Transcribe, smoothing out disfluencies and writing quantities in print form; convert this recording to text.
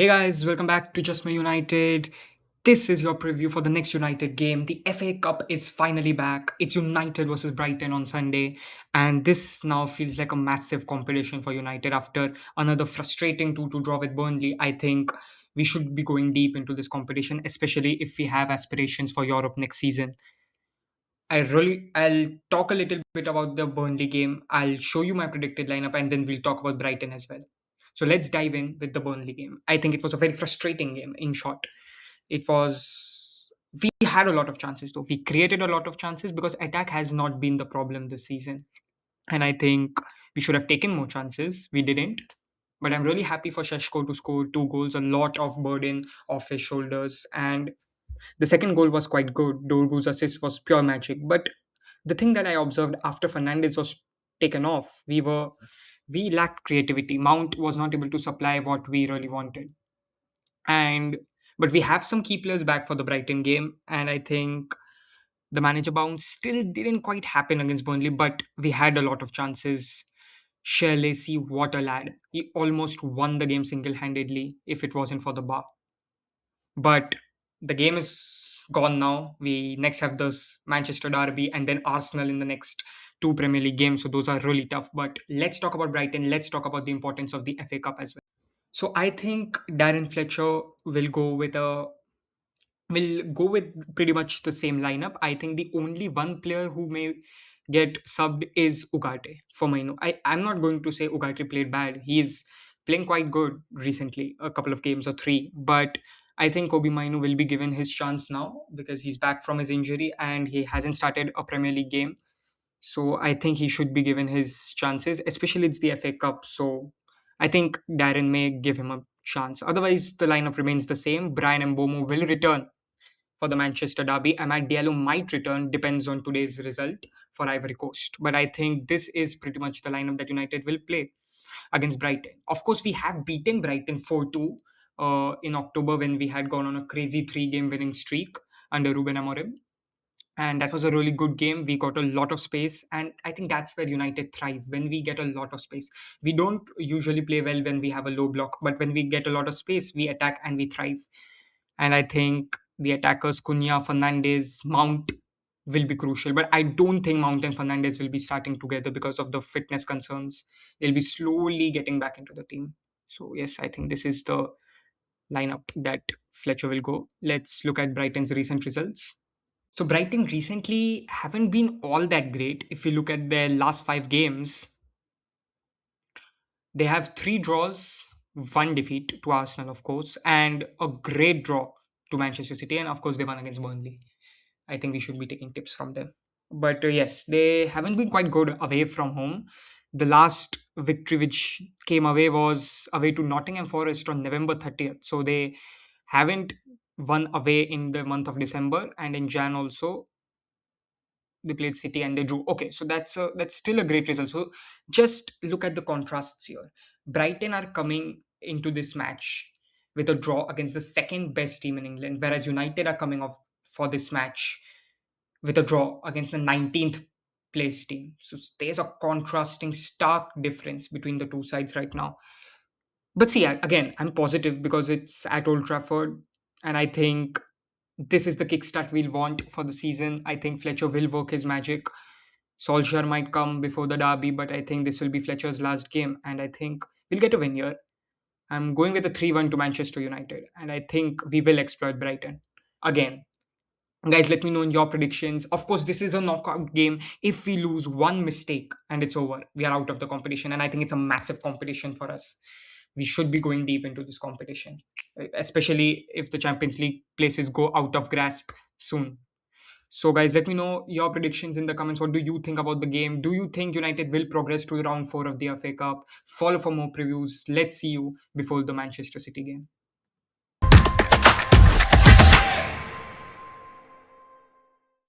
Hey guys, welcome back to Jasmeh United. This is your preview for the next United game. The FA Cup is finally back. It's United versus Brighton on Sunday, and this now feels like a massive competition for United after another frustrating 2-2 draw with Burnley. I think we should be going deep into this competition, especially if we have aspirations for Europe next season. I'll talk a little bit about the Burnley game. I'll show you my predicted lineup and then we'll talk about Brighton as well. So let's dive in with the Burnley game. I think it was a very frustrating game in short. It was we had a lot of chances though. We created a lot of chances because attack has not been the problem this season. And I think we should have taken more chances. We didn't. But I'm really happy for Sheshko to score two goals, a lot of burden off his shoulders. And the second goal was quite good. Dorgu's assist was pure magic. But the thing that I observed after Fernandez was taken off, we lacked creativity. Mount was not able to supply what we really wanted. And but we have some key players back for the Brighton game, and I think the manager bounce still didn't quite happen against Burnley, but we had a lot of chances. Shirley, see what a lad. He almost won the game single-handedly if it wasn't for the bar. But the game is gone now. We next have this Manchester Derby and then Arsenal in the next two Premier League games. So those are really tough. But let's talk about Brighton. Let's talk about the importance of the FA Cup as well. So I think Darren Fletcher will go with pretty much the same lineup. I think the only one player who may get subbed is Ugarte for Maino. I'm not going to say Ugarte played bad. He's playing quite good recently, a couple of games or three. But I think Kobe Mainu will be given his chance now because he's back from his injury and he hasn't started a Premier League game. So I think he should be given his chances, especially it's the FA Cup. So I think Darren may give him a chance. Otherwise, the lineup remains the same. Brian Mbomo will return for the Manchester derby. Amad Diallo might return, depends on today's result for Ivory Coast. But I think this is pretty much the lineup that United will play against Brighton. Of course, we have beaten Brighton 4-2 in October when we had gone on a crazy three-game winning streak under Ruben Amorim. And that was a really good game. We got a lot of space, and I think that's where United thrive when we get a lot of space. We don't usually play well when we have a low block, but when we get a lot of space, we attack and we thrive. And I think the attackers Cunha, Fernandez, Mount will be crucial. But I don't think Mount and Fernandez will be starting together because of the fitness concerns. They'll be slowly getting back into the team. So yes, I think this is the lineup that Fletcher will go. Let's look at Brighton's recent results. So Brighton recently haven't been all that great. If you look at their last five games, they have three draws, one defeat to Arsenal, of course, and a great draw to Manchester City, and of course they won against Burnley. I think we should be taking tips from them. But yes, they haven't been quite good away from home. The last victory which came away was away to Nottingham Forest on November 30th. So they haven't won away in the month of December, and in Jan also they played City and they drew. Okay, so that's still a great result. So just look at the contrasts here. Brighton are coming into this match with a draw against the second best team in England, whereas United are coming off for this match with a draw against the 19th place team. So there's a contrasting, stark difference between the two sides right now. But see, again, I'm positive because it's at Old Trafford, and I think this is the kickstart we'll want for the season. I think Fletcher will work his magic. Solskjaer might come before the derby, but I think this will be Fletcher's last game, and I think we'll get a win here. I'm going with a 3-1 to Manchester United, and I think we will exploit Brighton again. Guys, let me know in your predictions. Of course, this is a knockout game. If we lose one mistake and it's over, we are out of the competition. And I think it's a massive competition for us. We should be going deep into this competition, especially if the Champions League places go out of grasp soon. So, guys, let me know your predictions in the comments. What do you think about the game? Do you think United will progress to the round 4 of the FA Cup? Follow for more previews. Let's see you before the Manchester City game.